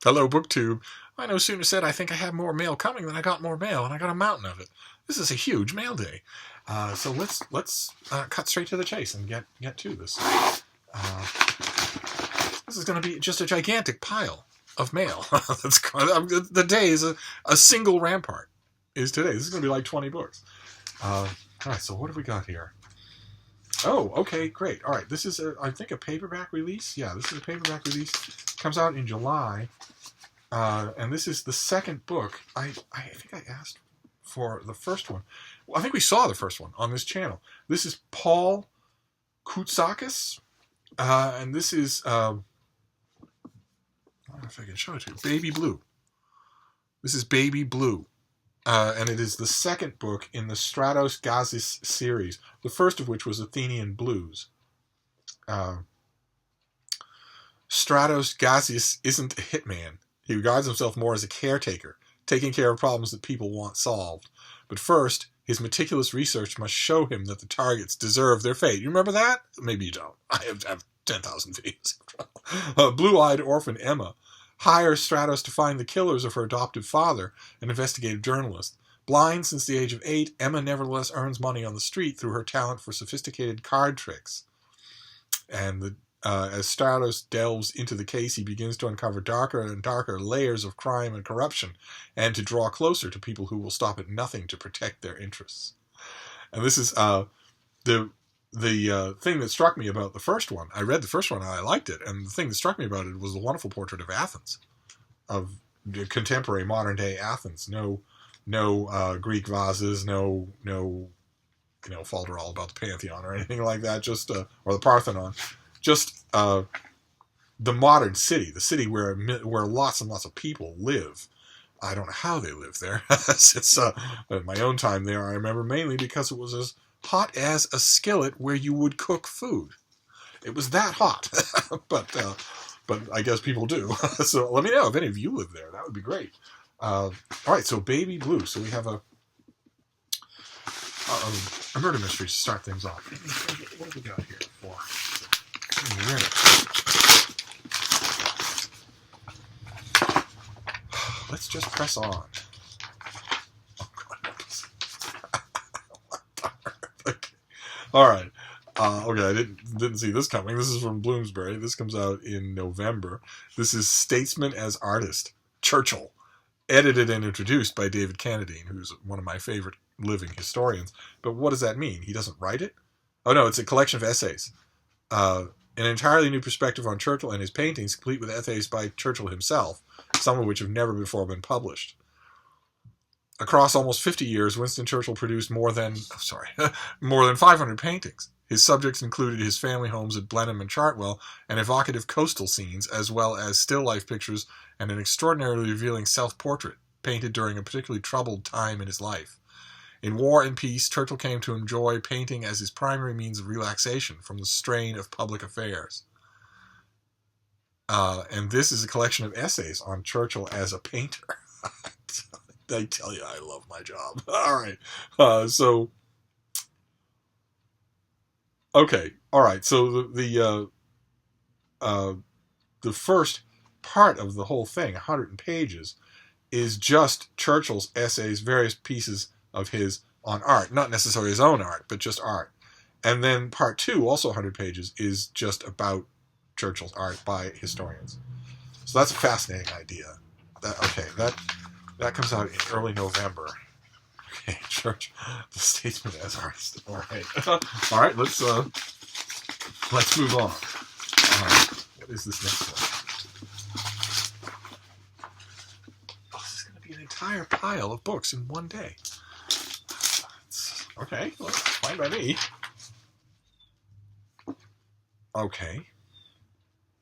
Hello, BookTube. I no sooner said I think I have more mail coming than I got more mail, and I got a mountain of it. This is a huge mail day. So let's cut straight to the chase and get to this. This is going to be just a gigantic pile of mail. The day is a single rampart. Is today. This is going to be like 20 books. All right. So what have we got here? Oh, okay, great. All right, this is I think a paperback release. Yeah, this is a paperback release. Comes out in July. And this is the second book. I think I asked for the first one. Well, I think we saw the first one on this channel. This is Paul Koutsakis. And this is, I don't know if I can show it to you, Baby Blue. This is Baby Blue. And it is the second book in the Stratos Gazis series, the first of which was Athenian Blues. Stratos Gazis isn't a hitman. He regards himself more as a caretaker, taking care of problems that people want solved. But first, his meticulous research must show him that the targets deserve their fate. You remember that? Maybe you don't. I have 10,000 videos. Blue-eyed orphan Emma hires Stratos to find the killers of her adoptive father, an investigative journalist. Blind since the age of 8, Emma nevertheless earns money on the street through her talent for sophisticated card tricks. And as Stratos delves into the case, he begins to uncover darker and darker layers of crime and corruption, and to draw closer to people who will stop at nothing to protect their interests. And this is the thing that struck me about the first one. I read the first one and I liked it, and the thing that struck me about it was the wonderful portrait of Athens, of contemporary modern day Athens. No Greek vases, no falderall about the Pantheon or anything like that. Just or the Parthenon. Just the modern city, the city where lots and lots of people live. I don't know how they live there. It's my own time there. I remember mainly because it was as hot as a skillet where you would cook food. It was that hot, but I guess people do. So let me know if any of you live there. That would be great. All right, so Baby Blue. So we have a murder mystery to start things off. What have we got here for? Let's just press on. Oh, God. Okay. All right. Okay, I didn't see this coming. This is from Bloomsbury. This comes out in November. This is Statesman as Artist, Churchill, edited and introduced by David Cannadine, who's one of my favorite living historians. But what does that mean? He doesn't write it? Oh, no, it's a collection of essays. An entirely new perspective on Churchill and his paintings, complete with essays by Churchill himself, some of which have never before been published. Across almost 50 years, Winston Churchill produced more than 500 paintings. His subjects included his family homes at Blenheim and Chartwell, and evocative coastal scenes, as well as still life pictures and an extraordinarily revealing self-portrait, painted during a particularly troubled time in his life. In War and Peace, Churchill came to enjoy painting as his primary means of relaxation from the strain of public affairs. And this is a collection of essays on Churchill as a painter. I tell you, I love my job. All right. Okay. All right. So the first part of the whole thing, 100 pages, is just Churchill's essays, various pieces of his on art, not necessarily his own art, but just art. And then part 2, also 100 pages, is just about Churchill's art by historians. So that's a fascinating idea. That comes out in early November. Okay, Church, the Statesman as Artist. All right, all right. Let's move on. What is this next one? Oh, this is going to be an entire pile of books in one day. Okay, well, fine by me. Okay.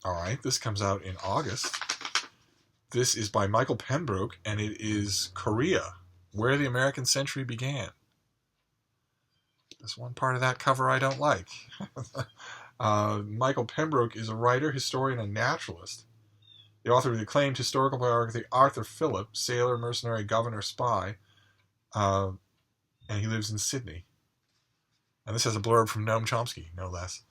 All right, this comes out in August. This is by Michael Pembroke, and it is Korea, Where the American Century Began. There's one part of that cover I don't like. Michael Pembroke is a writer, historian, and naturalist. The author of the acclaimed historical biography Arthur Phillip, sailor, mercenary, governor, spy, and he lives in Sydney. And this has a blurb from Noam Chomsky, no less.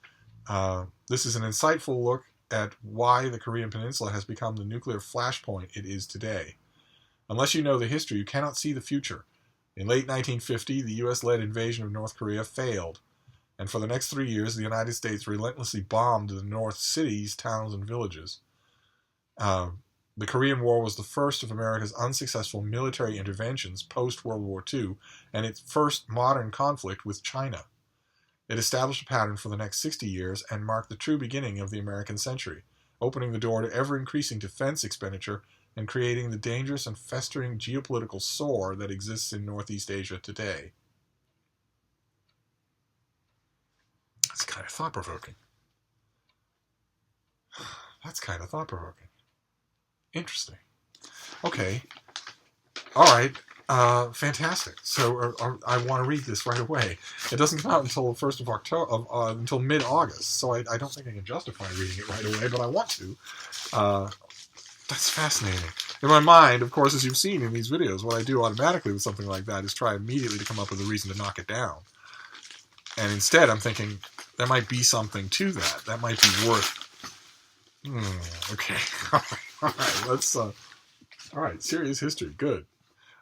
This is an insightful look at why the Korean Peninsula has become the nuclear flashpoint it is today. Unless you know the history, you cannot see the future. In late 1950, the U.S.-led invasion of North Korea failed, and for the next 3 years, the United States relentlessly bombed the North cities, towns, and villages. The Korean War was the first of America's unsuccessful military interventions post-World War II, and its first modern conflict with China. It established a pattern for the next 60 years and marked the true beginning of the American century, opening the door to ever-increasing defense expenditure and creating the dangerous and festering geopolitical sore that exists in Northeast Asia today. That's kind of thought-provoking. Interesting. Okay. All right. Fantastic. So I want to read this right away. It doesn't come out until the 1st of October, until mid-August, so I don't think I can justify reading it right away, but I want to. That's fascinating. In my mind, of course, as you've seen in these videos, what I do automatically with something like that is try immediately to come up with a reason to knock it down. And instead, I'm thinking, there might be something to that. That might be worth... okay. All right, let's... all right, serious history. Good.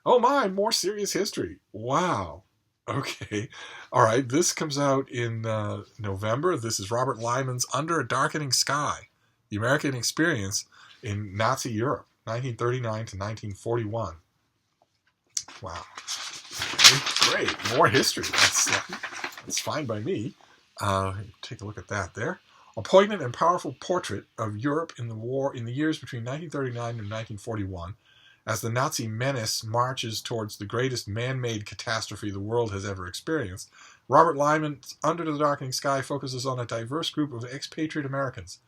Oh my, more serious history. Wow. Okay. All right, this comes out in November. This is Robert Lyman's Under a Darkening Sky, The American Experience in Nazi Europe, 1939 to 1941. Wow. Okay, great. More history. That's fine by me. Take a look at that there. A poignant and powerful portrait of Europe in the war in the years between 1939 and 1941, as the Nazi menace marches towards the greatest man-made catastrophe the world has ever experienced. Robert Lyman's Under the Darkening Sky focuses on a diverse group of expatriate Americans.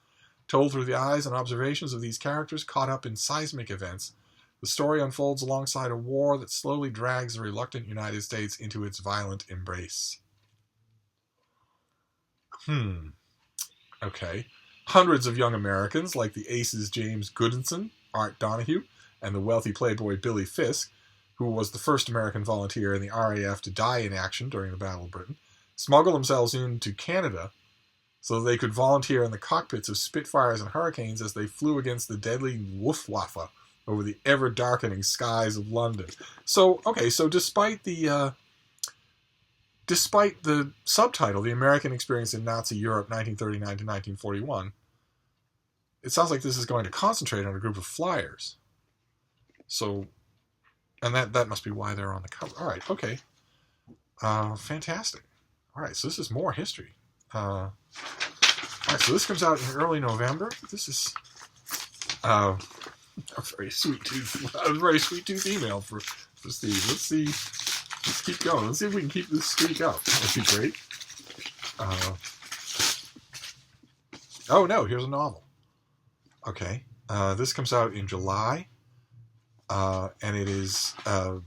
Told through the eyes and observations of these characters caught up in seismic events, the story unfolds alongside a war that slowly drags the reluctant United States into its violent embrace. Okay. Hundreds of young Americans, like the aces James Goodinson, Art Donahue, and the wealthy playboy Billy Fisk, who was the first American volunteer in the RAF to die in action during the Battle of Britain, smuggled themselves into Canada so they could volunteer in the cockpits of Spitfires and Hurricanes as they flew against the deadly Luftwaffe over the ever-darkening skies of London. So, okay, so despite the subtitle, The American Experience in Nazi Europe, 1939 to 1941, it sounds like this is going to concentrate on a group of flyers. So, and that must be why they're on the cover. All right, okay. Fantastic. All right, so this is more history. All right, so this comes out in early November. This is a very sweet tooth email for Steve. Let's see. Let's keep going. Let's see if we can keep this streak up. That'd be great. Oh no, here's a novel. Okay, this comes out in July, and it is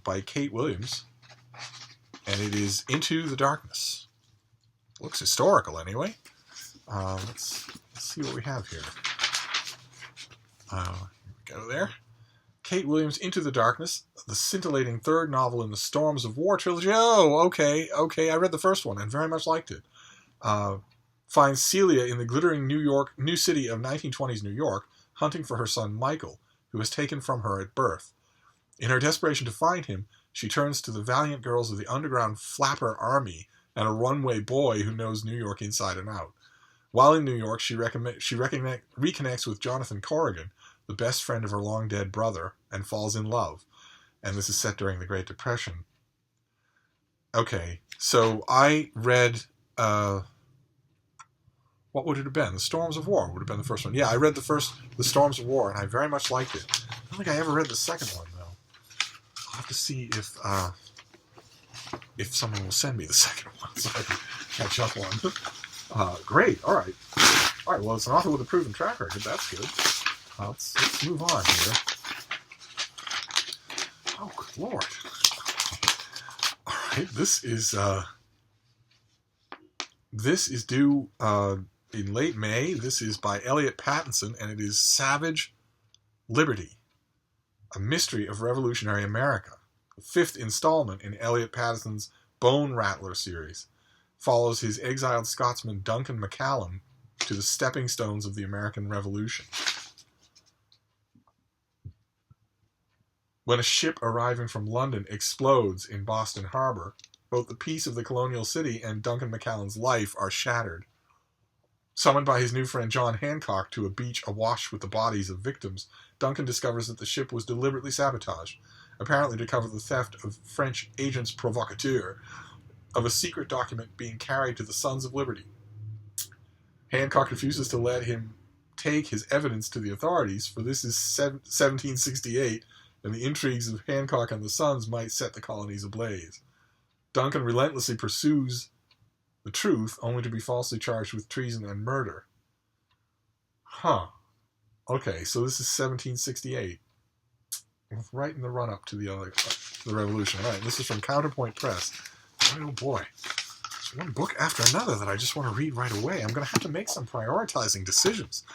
by Kate Williams, and it is Into the Darkness. Looks historical, anyway. Let's see what we have here. Here we go there. Kate Williams' Into the Darkness, the scintillating third novel in the Storms of War trilogy. Oh, okay. I read the first one and very much liked it. Finds Celia in the glittering new city of 1920s New York, hunting for her son Michael, who was taken from her at birth. In her desperation to find him, she turns to the valiant girls of the underground Flapper Army and a runway boy who knows New York inside and out. While in New York, she reconnects with Jonathan Corrigan, the best friend of her long-dead brother, and falls in love. And this is set during the Great Depression. Okay, so I read... what would it have been? The Storms of War would have been the first one. Yeah, I read The Storms of War, and I very much liked it. I don't think I ever read the second one, though. I'll have to see if someone will send me the second one so I can catch up on. Great, all right. All right, well, it's an author with a proven track record. That's good. Let's move on here. Oh, good Lord. All right, this is due in late May. This is by Elliot Pattinson, and it is Savage Liberty, A Mystery of Revolutionary America, the fifth installment in Elliot Pattinson's Bone Rattler series. Follows his exiled Scotsman Duncan MacCallum to the stepping stones of the American Revolution. When a ship arriving from London explodes in Boston Harbor, both the peace of the colonial city and Duncan McCallan's life are shattered. Summoned by his new friend John Hancock to a beach awash with the bodies of victims, Duncan discovers that the ship was deliberately sabotaged, apparently to cover the theft of French agents provocateurs of a secret document being carried to the Sons of Liberty. Hancock refuses to let him take his evidence to the authorities, for this is 1768, and the intrigues of Hancock and the Sons might set the colonies ablaze. Duncan relentlessly pursues the truth, only to be falsely charged with treason and murder. Huh. Okay, so this is 1768. Right in the run-up to the Revolution. Right, this is from Counterpoint Press. Oh boy. There's one book after another that I just want to read right away. I'm going to have to make some prioritizing decisions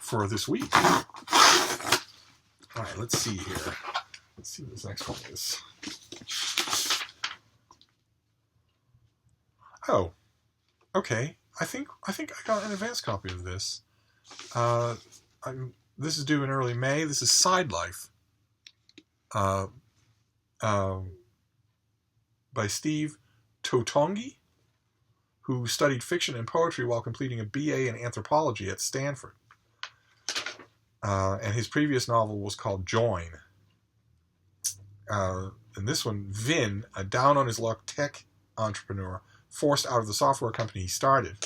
for this week. All right, let's see here. Let's see what this next one is. Oh, okay. I think I got an advance copy of this. This is due in early May. This is Side Life, by Steve Totongi, who studied fiction and poetry while completing a BA in anthropology at Stanford. And his previous novel was called Join. And this one, Vin, a down-on-his-luck tech entrepreneur, forced out of the software company he started,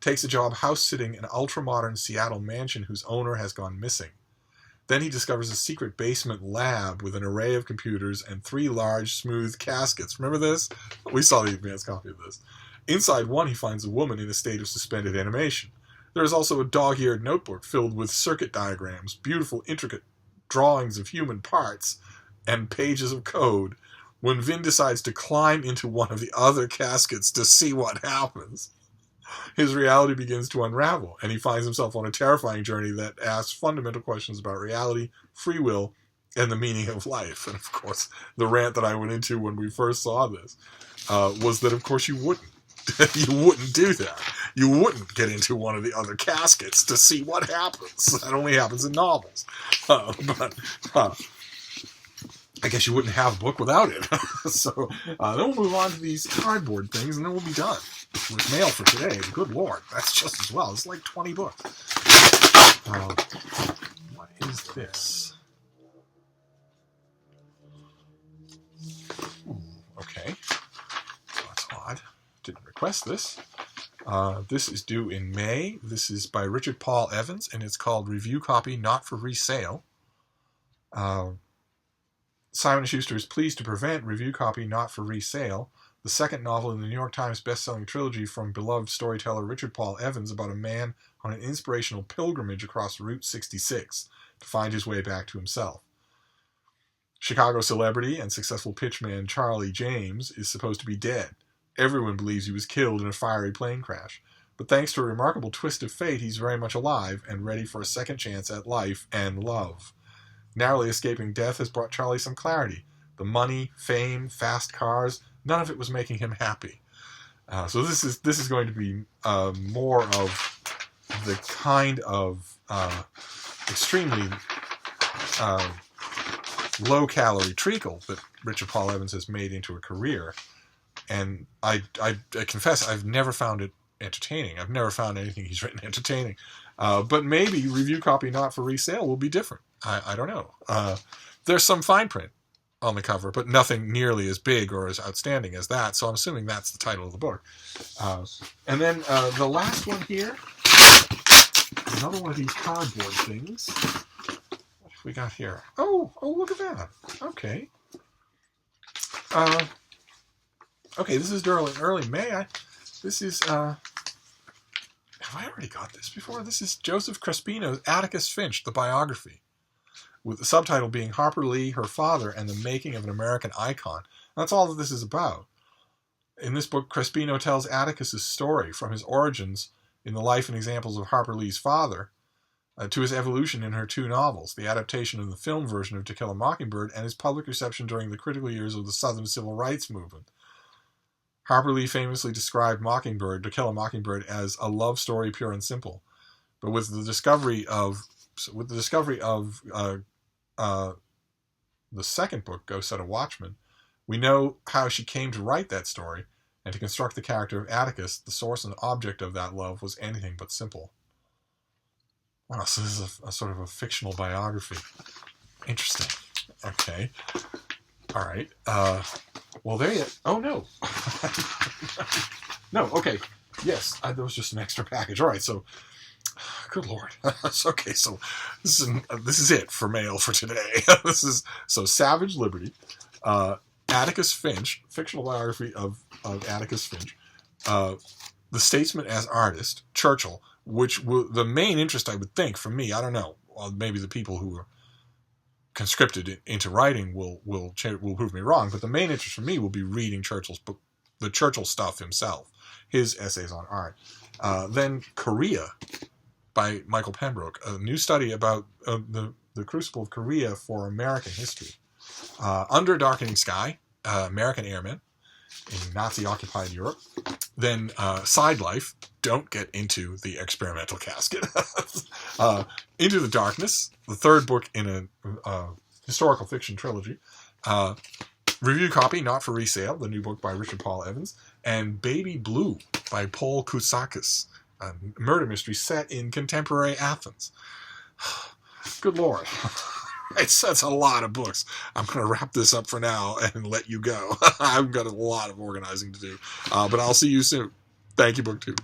takes a job house-sitting an ultra-modern Seattle mansion whose owner has gone missing. Then he discovers a secret basement lab with an array of computers and 3 large, smooth caskets. Remember this? We saw the advanced copy of this. Inside one, he finds a woman in a state of suspended animation. There is also a dog-eared notebook filled with circuit diagrams, beautiful, intricate drawings of human parts, and pages of code. When Vin decides to climb into one of the other caskets to see what happens, his reality begins to unravel, and he finds himself on a terrifying journey that asks fundamental questions about reality, free will, and the meaning of life. And of course, the rant that I went into when we first saw this was that, of course, you wouldn't. You wouldn't do that. You wouldn't get into one of the other caskets to see what happens. That only happens in novels. But I guess you wouldn't have a book without it. So then we'll move on to these cardboard things, and then we'll be done with mail for today. Good Lord, that's just as well. It's like 20 books. What is this? Okay. That's odd. Didn't request this. This is due in May. This is by Richard Paul Evans, and it's called Review Copy Not for Resale. Simon & Schuster is pleased to present Review Copy Not for Resale, the second novel in the New York Times best-selling trilogy from beloved storyteller Richard Paul Evans about a man on an inspirational pilgrimage across Route 66 to find his way back to himself. Chicago celebrity and successful pitchman Charlie James is supposed to be dead. Everyone believes he was killed in a fiery plane crash. But thanks to a remarkable twist of fate, he's very much alive and ready for a second chance at life and love. Narrowly escaping death has brought Charlie some clarity. The money, fame, fast cars, none of it was making him happy. So this is going to be more of the kind of extremely low-calorie treacle that Richard Paul Evans has made into a career. And I confess I've never found it entertaining. I've never found anything he's written entertaining. But maybe Review Copy Not for Resale will be different. I don't know. There's some fine print on the cover, but nothing nearly as big or as outstanding as that, so I'm assuming that's the title of the book. And then the last one here, another one of these cardboard things. What have we got here? Oh, look at that. Okay. Okay, this is early May. This is, have I already got this before? This is Joseph Crespino's Atticus Finch, the biography, with the subtitle being Harper Lee, Her Father, and the Making of an American Icon. That's all that this is about. In this book, Crespino tells Atticus's story from his origins in the life and examples of Harper Lee's father to his evolution in her 2 novels, the adaptation of the film version of To Kill a Mockingbird, and his public reception during the critical years of the Southern Civil Rights Movement. Harper Lee famously described To Kill a Mockingbird as a love story pure and simple. But with the discovery of the second book, Go Set a Watchman, we know how she came to write that story, and to construct the character of Atticus, the source and object of that love was anything but simple. Wow, so this is a sort of a fictional biography. Interesting. Okay. All right. Well, there you... Oh, no. No, okay. Yes, that was just an extra package. All right, so... Good Lord. Okay, so this is it for mail for today. So Savage Liberty, Atticus Finch, fictional biography of Atticus Finch, The Statesman as Artist, Churchill, which the main interest, I would think, for me, I don't know, well, maybe the people who are conscripted into writing will prove me wrong, but the main interest for me will be reading Churchill's book, the Churchill stuff himself, his essays on art. Then Korea by Michael Pembroke, a new study about the crucible of Korea for American history. Under Darkening Sky, American Airmen in Nazi-occupied Europe. Then Side Life, don't get into the experimental casket. Into the Darkness, the third book in a historical fiction trilogy. Review copy, not for resale, the new book by Richard Paul Evans. And Baby Blue by Paul Kousakis, a murder mystery set in contemporary Athens. Good Lord. That's a lot of books. I'm going to wrap this up for now and let you go. I've got a lot of organizing to do. But I'll see you soon. Thank you, BookTube.